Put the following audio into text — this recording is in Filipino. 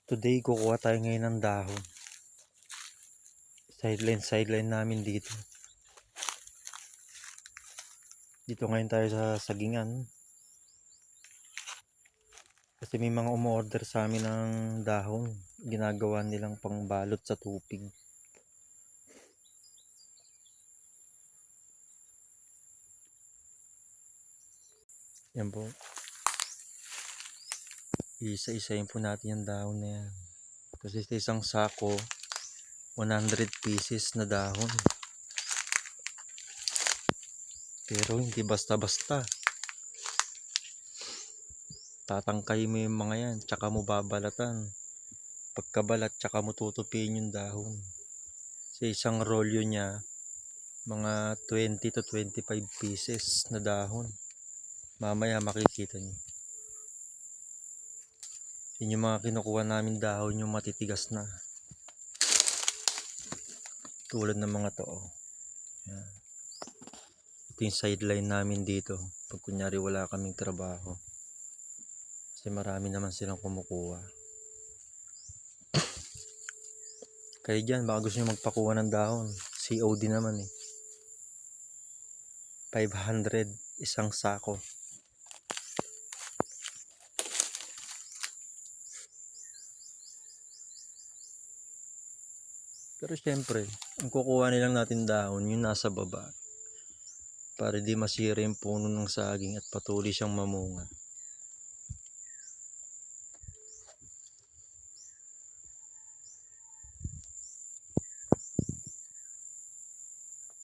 Today, kukuha tayo ngayon ng dahon. Sideline namin dito. Dito ngayon tayo sa sagingan. Kasi may mga umorder sa amin ng dahon. Ginagawa nilang pangbalot sa tupig. Yan po. Isa-isayin po natin yung dahon na yan. Kasi sa isang sako, 100 pieces na dahon. Pero hindi basta-basta. Tatangkay mo yung mga yan, tsaka mo babalatan. Pagkabalat, tsaka mo tutupin yung dahon. Sa isang rolyo niya, mga 20 to 25 pieces na dahon. Mamaya makikita nyo. Yun yung mga kinukuha namin dahon, yung matitigas na. Tulad ng mga to. Yan. Ito yung sideline namin dito. Pag kunyari wala kaming trabaho. Kasi marami naman silang kumukuha. Kaya dyan, baka gusto nyo magpakuha ng dahon. COD naman eh. 500 isang sako. Pero syempre, ang kukuha nilang natin dahon, yung nasa baba. Para di masira yung puno ng saging at patuloy siyang mamunga.